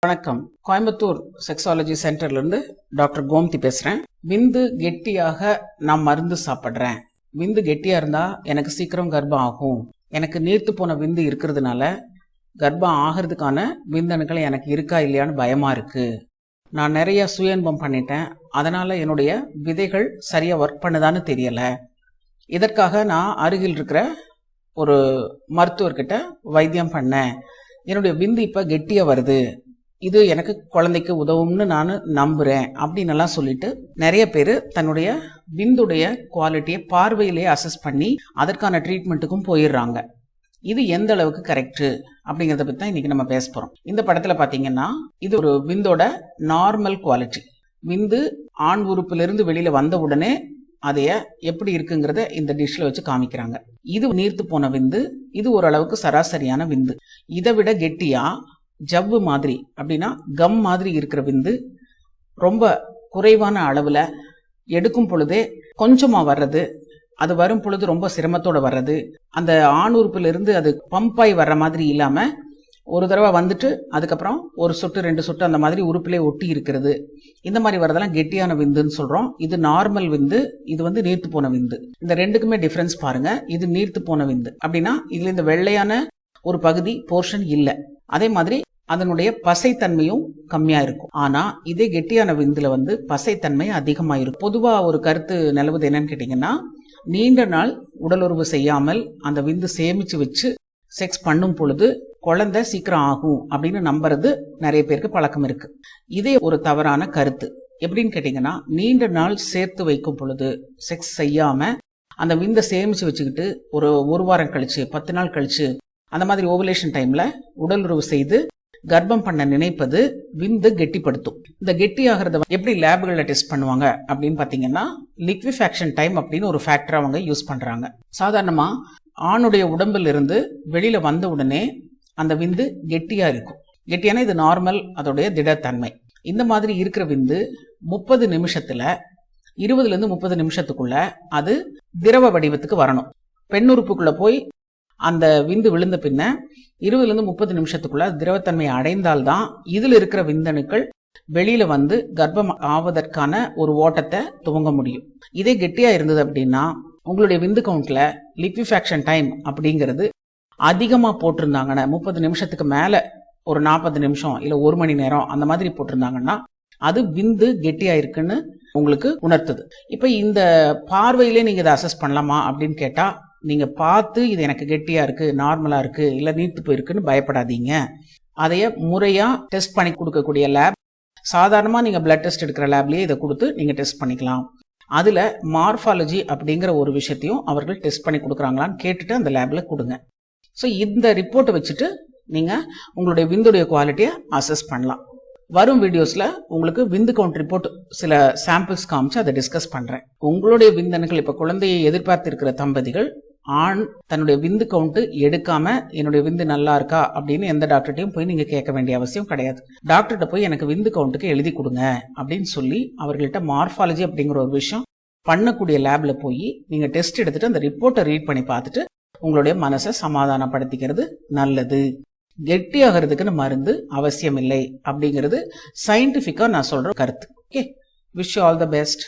வணக்கம். கோயம்புத்தூர் செக்ஸாலஜி சென்டர்ல இருந்து டாக்டர் கோமதி பேசுறேன். விந்து கெட்டியாக நான் மருந்து சாப்பிட்றேன், விந்து கெட்டியா இருந்தா எனக்கு சீக்கிரம் கர்ப்பம் ஆகும், எனக்கு நீர்த்து போன விந்து இருக்கிறதுனால கர்ப்பம் ஆகிறதுக்கான விந்தணுக்கள் எனக்கு இருக்கா இல்லையான்னு பயமா இருக்கு, நான் நிறைய சுய இன்பம் பண்ணிட்டேன், அதனால என்னுடைய விதைகள் சரியா ஒர்க் பண்ணுதான்னு தெரியல, இதற்காக நான் அருகில் இருக்கிற ஒரு மருத்துவர்கிட்ட வைத்தியம் பண்ணேன், என்னுடைய விந்து இப்ப கெட்டியா வருது, இது எனக்கு குழந்தைக்கு உதவும்னு நான் நம்புறேன் அப்படின்னு எல்லாம் சொல்லிட்டு நிறைய பேர் தன்னுடைய விந்துடைய குவாலிட்டியை பார்வையிலேயே அசஸ் பண்ணி அதற்கான ட்ரீட்மெண்ட்டுக்கும் போயிடுறாங்க. இது எந்த அளவுக்கு கரெக்ட் அப்படிங்கறத பத்தி தான் இன்னைக்கு நம்ம பேச போறோம். இந்த படத்துல பாத்தீங்கன்னா இது ஒரு விந்தோட நார்மல் குவாலிட்டி. விந்து ஆண் உறுப்பிலிருந்து வெளியில வந்த உடனே அதைய எப்படி இருக்குங்கிறத இந்த டிஷ்ல வச்சு காமிக்கிறாங்க. இது நீர்த்து போன விந்து, இது ஓரளவுக்கு சராசரியான விந்து. இதை விட கெட்டியா ஜவ்வு மாதிரி அப்படின்னா கம் மாதிரி இருக்கிற விந்து ரொம்ப குறைவான அளவுல எடுக்கும் பொழுதே கொஞ்சமா வர்றது, அது வரும் பொழுது ரொம்ப சிரமத்தோட வர்றது, அந்த ஆண் உறுப்புல இருந்து அது பம்பாய் வர்ற மாதிரி இல்லாம ஒரு தடவை வந்துட்டு அதுக்கப்புறம் ஒரு சொட்டு 2 சொட்டு அந்த மாதிரி உறுப்பிலே ஒட்டி இருக்கிறது, இந்த மாதிரி வரதெல்லாம் கெட்டியான விந்துன்னு சொல்றோம். இது நார்மல் விந்து, இது நீர்த்து போன விந்து. இந்த ரெண்டுக்குமே டிஃபரன்ஸ் பாருங்க. இது நீர்த்து போன விந்து அப்படின்னா இதுல இந்த வெள்ளையான ஒரு பகுதி போர்ஷன் இல்ல, அதே மாதிரி அதனுடைய பசைத்தன்மையும் கம்மியா இருக்கும். ஆனா இதே கெட்டியான விந்துல பசைத்தன்மை அதிகமா இருக்கும். பொதுவா ஒரு கருத்து நிலவுது என்னன்னு கேட்டீங்கன்னா, நீண்ட நாள் உடலுறவு செய்யாமல் அந்த விந்து சேமிச்சு வச்சு செக்ஸ் பண்ணும் பொழுது குழந்தை சீக்கிரம் ஆகும் அப்படின்னு நம்புறது நிறைய பேருக்கு பழக்கம் இருக்கு. இதே ஒரு தவறான கருத்து. எப்படின்னு கேட்டீங்கன்னா, நீண்ட நாள் சேர்த்து வைக்கும் பொழுது செக்ஸ் செய்யாம அந்த விந்தை சேமிச்சு வச்சுக்கிட்டு ஒரு வாரம் கழிச்சு 10 நாள் கழிச்சு அந்த மாதிரி ஓவலேஷன் டைம்ல உடலுறவு செய்து கர்ப்பம் பண்ண நினைப்பது விந்து கெட்டிப்படுத்தும். இந்த கெட்டி ஆகிறத எப்படி லேபுகள்ல டெஸ்ட் பண்ணுவாங்க அப்படின்னு பாத்தீங்கன்னா, லிக்விஃபேக்ஷன் டைம் அப்படின்னு ஒரு ஃபேக்டர் அவங்க யூஸ் பண்றாங்க. சாதாரணமா ஆணுடைய உடம்புல இருந்து வெளியில வந்த உடனே அந்த விந்து கெட்டியா இருக்கும். கெட்டியான இது நார்மல், அதோடைய திடத்தன்மை. இந்த மாதிரி இருக்கிற விந்து 30 நிமிஷத்துல 20ல இருந்து 30 நிமிஷத்துக்குள்ள அது திரவ வடிவத்துக்கு வரணும். பெண் உறுப்புக்குள்ள போய் அந்த விந்து விழுந்த பின்ன 20ல இருந்து 30 நிமிஷத்துக்குள்ள திரவத்தன்மை அடைந்தால்தான் இதுல இருக்கிற விந்தணுக்கள் வெளியில வந்து கர்ப்பம் ஆவதற்கான ஒரு ஓட்டத்தை துவங்க முடியும். இதே கெட்டியா இருந்தது அப்படின்னா உங்களுடைய விந்து கவுண்ட்ல லிக்விஃபேக்ஷன் டைம் அப்படிங்கிறது அதிகமா போட்டிருந்தாங்கன்னா, 30 நிமிஷத்துக்கு மேல ஒரு 40 நிமிஷம் இல்ல 1 மணி நேரம் அந்த மாதிரி போட்டிருந்தாங்கன்னா அது விந்து கெட்டியா இருக்குன்னு உங்களுக்கு உணர்த்துது. இப்ப இந்த பார்வையிலே நீங்க இதை அசஸ் பண்ணலாமா அப்படின்னு கேட்டா, நீங்க பார்த்து இது எனக்கு கெட்டியா இருக்கு, நார்மலா இருக்கு, இல்ல நீர்த்து போயிருக்குன்னு பயப்படாதீங்க. அதைய முறையா டெஸ்ட் பண்ணி கொடுக்கக்கூடிய லேப், சாதாரணமா நீங்க பிளட் டெஸ்ட் எடுக்கிற லேப்லயே இதை கொடுத்து நீங்க டெஸ்ட் பண்ணிக்கலாம். அதுல மார்பாலஜி அப்படிங்கிற ஒரு விஷயத்தையும் அவர்கள் டெஸ்ட் பண்ணி கொடுக்குறாங்களான்னு கேட்டுட்டு அந்த லேப்ல கொடுங்க. ஸோ இந்த ரிப்போர்ட்டை வச்சுட்டு நீங்க உங்களுடைய விந்துடைய குவாலிட்டியை அசஸ் பண்ணலாம். வரும் வீடியோஸ்ல உங்களுக்கு விந்து கவுண்ட் ரிப்போர்ட் சில சாம்பிள்ஸ் காமிச்சு அதை டிஸ்கஸ் பண்றேன். உங்களுடைய விந்தணுக்கள், இப்ப குழந்தையை எதிர்பார்த்து இருக்கிற தம்பதிகள் ஆண் தன்னுடைய விந்து கவுண்ட் எடுக்காம என்னுடைய விந்து நல்லா இருக்கா அப்படின்னு எந்த டாக்டர்கிட்டையும் போய் நீங்க கேட்க வேண்டிய அவசியம் கிடையாது. டாக்டர்கிட்ட போய் எனக்கு விந்து கவுண்ட்டுக்கு எழுதி கொடுங்க அப்படின்னு சொல்லி அவர்கள்ட்ட மார்பாலஜி அப்படிங்கிற ஒரு விஷயம் பண்ணக்கூடிய லேப்ல போய் நீங்க டெஸ்ட் எடுத்துட்டு அந்த ரிப்போர்ட்டை ரீட் பண்ணி பார்த்துட்டு உங்களுடைய மனசை சமாதானப்படுத்திக்கிறது நல்லது. கெட்டியாகிறதுக்குன்னு மருந்து அவசியம் இல்லை அப்படிங்கிறது சயின்டிபிக்கா நான் சொல்ற கருத்து. Okay, wish you all the best.